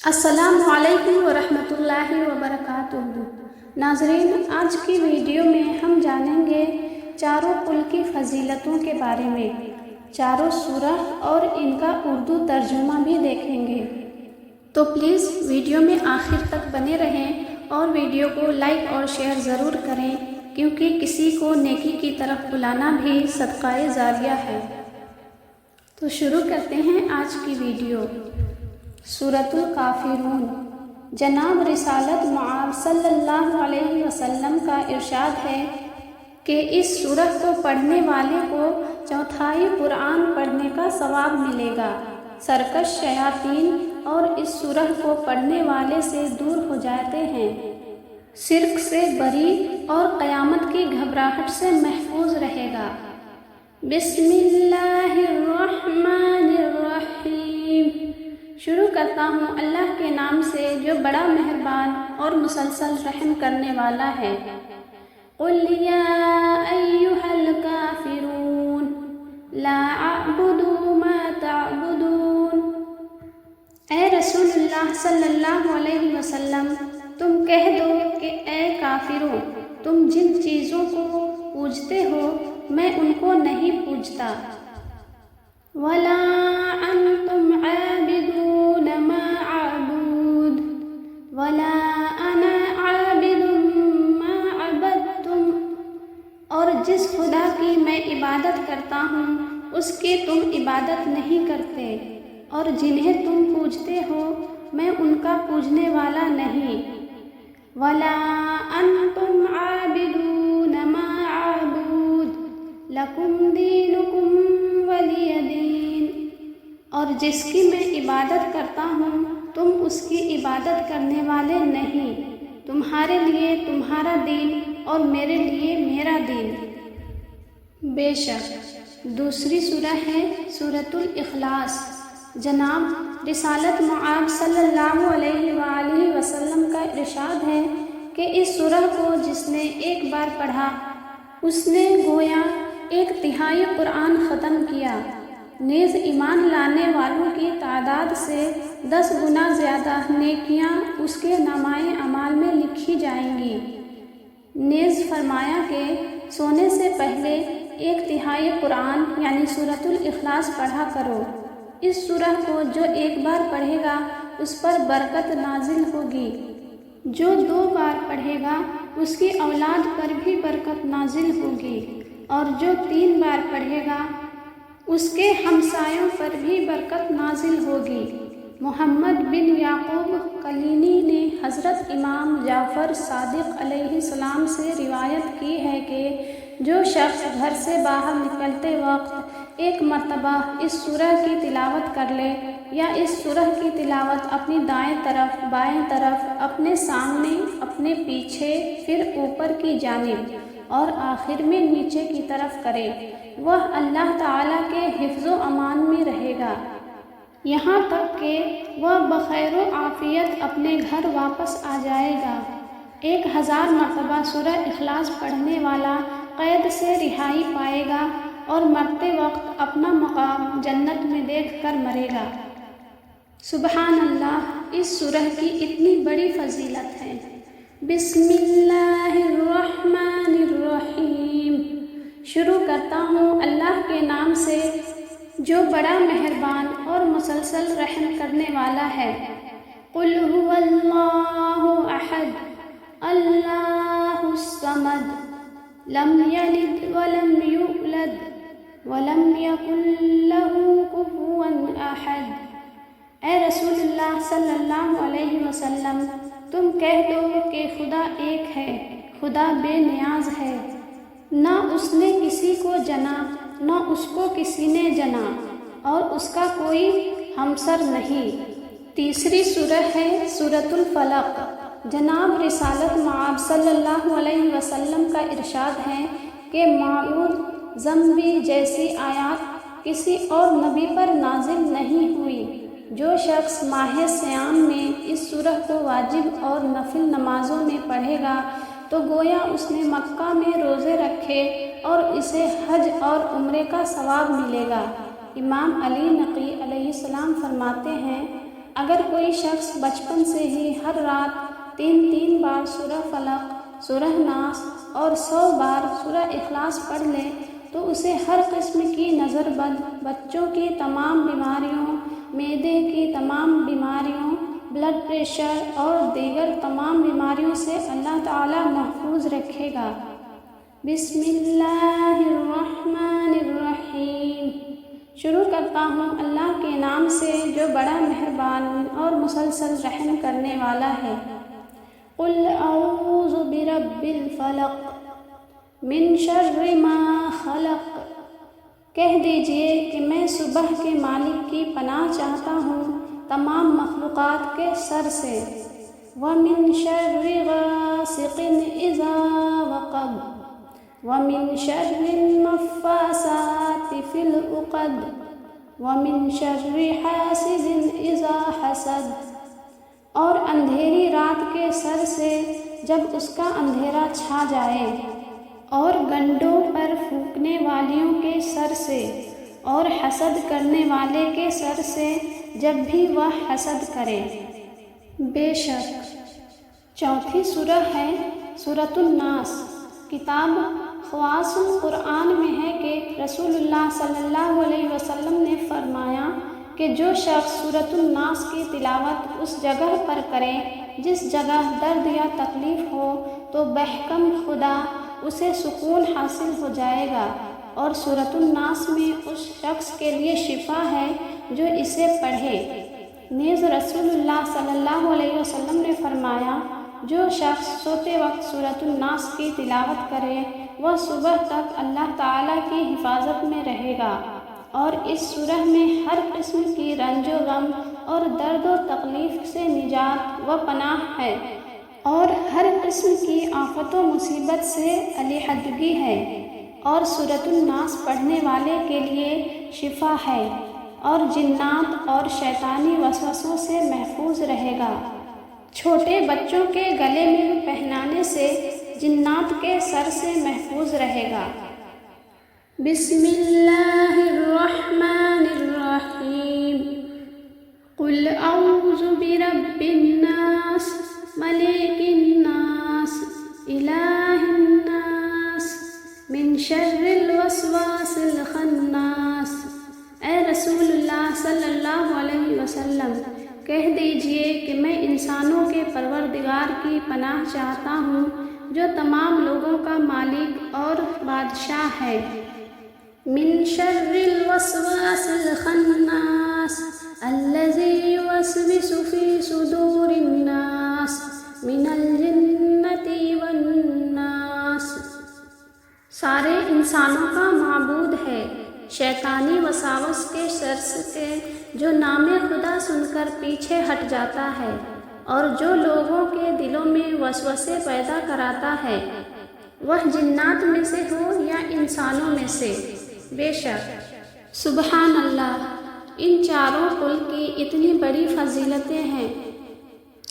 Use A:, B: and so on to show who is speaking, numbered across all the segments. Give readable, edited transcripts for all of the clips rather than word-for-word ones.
A: السلام علیکم ورحمۃ اللہ وبرکاتہ۔ ناظرین، آج کی ویڈیو میں ہم جانیں گے چاروں کل کی فضیلتوں کے بارے میں، چاروں سورہ اور ان کا اردو ترجمہ بھی دیکھیں گے۔ تو پلیز ویڈیو میں آخر تک بنے رہیں اور ویڈیو کو لائک اور شیئر ضرور کریں، کیونکہ کسی کو نیکی کی طرف بلانا بھی صدقہ جاریہ ہے۔ تو شروع کرتے ہیں آج کی ویڈیو۔ سورۃ الکافرون۔ جناب رسالت مآب صلی اللہ علیہ وسلم کا ارشاد ہے کہ اس سورہ کو پڑھنے والے کو چوتھائی قرآن پڑھنے کا ثواب ملے گا۔ سرکش شیاطین اور اس سورہ کو پڑھنے والے سے دور ہو جاتے ہیں، شرک سے بری اور قیامت کی گھبراہٹ سے محفوظ رہے گا۔ بسم اللہ الرحمن الرحیم۔ شروع کرتا ہوں اللہ کے نام سے جو بڑا مہربان اور مسلسل رحم کرنے والا ہے۔ قل یا ایھا الکافرون لا اعبد ما تعبدون۔ اے رسول اللہ صلی اللہ علیہ وسلم، تم کہہ دو کہ اے کافروں، تم جن چیزوں کو پوجتے ہو میں ان کو نہیں پوجتا۔ ولا انتم عابدون ما اعبد ولا انا عابد ما عبدتم۔ اور جس خدا کی میں عبادت کرتا ہوں اس کی تم عبادت نہیں کرتے، اور جنہیں تم پوجتے ہو میں ان کا پوجنے والا نہیں۔ ولا انتم عابدون ما اعبد لکم دینکم ولی دین۔ اور جس کی میں عبادت کرتا ہوں تم اس کی عبادت کرنے والے نہیں، تمہارے لیے تمہارا دین اور میرے لیے میرا دین۔ بے شک دوسری سورہ ہے سورۃ الاخلاص۔ جناب رسالت مآب صلی اللہ علیہ وآلہ وسلم کا ارشاد ہے کہ اس سورہ کو جس نے ایک بار پڑھا اس نے گویا 1/3 قرآن ختم کیا، نیز ایمان لانے والوں کی تعداد سے 10 گنا زیادہ نیکیاں اس کے نامۂ اعمال میں لکھی جائیں گی۔ نیز فرمایا کہ سونے سے پہلے 1/3 قرآن یعنی سورۃ الاخلاص پڑھا کرو۔ اس سورہ کو جو ایک بار پڑھے گا اس پر برکت نازل ہوگی، جو 2 بار پڑھے گا اس کی اولاد پر بھی برکت نازل ہوگی، اور جو 3 بار پڑھے گا اس کے ہمسایوں پر بھی برکت نازل ہوگی۔ محمد بن یعقوب کلینی نے حضرت امام جعفر صادق علیہ السلام سے روایت کی ہے کہ جو شخص گھر سے باہر نکلتے وقت ایک مرتبہ اس سورہ کی تلاوت کر لے، یا اس سورہ کی تلاوت اپنی دائیں طرف، بائیں طرف، اپنے سامنے، اپنے پیچھے، پھر اوپر کی جانب اور آخر میں نیچے کی طرف کرے، وہ اللہ تعالیٰ کے حفظ و امان میں رہے گا، یہاں تک کہ وہ بخیر و عافیت اپنے گھر واپس آ جائے گا۔ 1000 مرتبہ سورہ اخلاص پڑھنے والا قید سے رہائی پائے گا اور مرتے وقت اپنا مقام جنت میں دیکھ کر مرے گا۔ سبحان اللہ، اس سورہ کی اتنی بڑی فضیلت ہے۔ بسم اللہ الرحمن الرحیم۔ شروع کرتا ہوں اللہ کے نام سے جو بڑا مہربان اور مسلسل رحم کرنے والا ہے۔ قل هو اللہ احد اللہ الصمد لم یلد ولم یولد ولم یکن لہ کفوا احد۔ اے رسول اللہ صلی اللہ علیہ وسلم، تم کہہ دو کہ خدا ایک ہے، خدا بے نیاز ہے، نہ اس نے کسی کو جنا، نہ اس کو کسی نے جنا، اور اس کا کوئی ہمسر نہیں۔ تیسری سورہ ہے سورۃ الفلق۔ جناب رسالت مآب صلی اللہ علیہ وسلم کا ارشاد ہے کہ معوذ زمبی جیسی آیات کسی اور نبی پر نازل نہیں ہوئی۔ جو شخص ماہ صیام میں اس سورہ کو واجب اور نفل نمازوں میں پڑھے گا تو گویا اس نے مکہ میں روزے رکھے اور اسے حج اور عمرے کا ثواب ملے گا۔ امام علی نقی علیہ السلام فرماتے ہیں، اگر کوئی شخص بچپن سے ہی ہر رات 3 بار سورہ فلق، سورہ ناس اور 100 بار سورہ اخلاص پڑھ لے تو اسے ہر قسم کی نظر بد، بچوں کی تمام بیماریوں، معدے کی تمام بیماریوں، بلڈ پریشر اور دیگر تمام بیماریوں سے اللہ تعالی محفوظ رکھے گا۔ بسم اللہ الرحمن الرحیم۔ شروع کرتا ہوں اللہ کے نام سے جو بڑا مہربان اور مسلسل رحم کرنے والا ہے۔ قل اعوذ برب الفلق من شر ما خلق۔ کہہ دیجئے کہ میں صبح کے مالک کی پناہ چاہتا ہوں تمام مخلوقات کے شر سے۔ وَمِن شَرِّ غَاسِقٍ إِذَا وَقَبَ وَمِن شَرِّ النَّفَّاثَاتِ فِي الْعُقَدِ وَمِن شَرِّ حَاسِدٍ إِذَا حَسَدَ۔ اور اندھیری رات کے شر سے جب اس کا اندھیرا چھا جائے، اور گنڈوں پر پھونکنے والیوں کے شر سے، اور حسد کرنے والے کے شر سے جب بھی وہ حسد کرے۔ بے شک چوتھی سورہ ہے سورۃ الناس۔ کتاب خواص القرآن میں ہے کہ رسول اللہ صلی اللہ علیہ وسلم نے فرمایا کہ جو شخص سورۃ الناس کی تلاوت اس جگہ پر کرے جس جگہ درد یا تکلیف ہو تو بحکم خدا اسے سکون حاصل ہو جائے گا، اور سورۃ الناس میں اس شخص کے لیے شفا ہے جو اسے پڑھے۔ نیز رسول اللہ صلی اللہ علیہ وسلم نے فرمایا جو شخص سوتے وقت سورۃ الناس کی تلاوت کرے وہ صبح تک اللہ تعالیٰ کی حفاظت میں رہے گا، اور اس سورہ میں ہر قسم کی رنج و غم اور درد و تکلیف سے نجات و پناہ ہے، اور ہر قسم کی آفت و مصیبت سے علیحدگی ہے، اور سورۃ الناس پڑھنے والے کے لیے شفا ہے، اور جنات اور شیطانی وسوسوں سے محفوظ رہے گا۔ چھوٹے بچوں کے گلے میں پہنانے سے جنات کے سر سے محفوظ رہے گا۔ بسم اللہ الرحمن الرحیم۔ قل اعوذ برب الناس ملک الناس الہ الناس من شر الوسواس الخناس۔ اے رسول اللہ صلی اللہ علیہ وسلم کہہ دیجئے کہ میں انسانوں کے پروردگار کی پناہ چاہتا ہوں جو تمام لوگوں کا مالک اور بادشاہ ہے۔ من شر الوسواس الخناس الذی یوسوس فی صدور الناس من الجنۃ والناس۔ سارے انسانوں کا معبود ہے شیطانی وسواس کے شر سے جو نام خدا سن کر پیچھے ہٹ جاتا ہے، اور جو لوگوں کے دلوں میں وسوسے پیدا کراتا ہے، وہ جنات میں سے ہو یا انسانوں میں سے۔ بے شک سبحان اللہ، ان چاروں قل کی اتنی بڑی فضیلتیں ہیں۔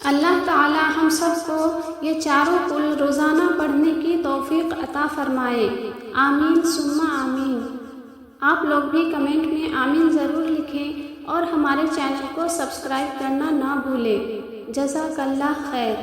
A: اللہ تعالی ہم سب کو یہ چاروں قل روزانہ پڑھنے کی توفیق عطا فرمائے، آمین ثم آمین۔ آپ لوگ بھی کمنٹ میں آمین ضرور لکھیں اور ہمارے چینل کو سبسکرائب کرنا نہ بھولیں۔ جزاک اللہ خیر۔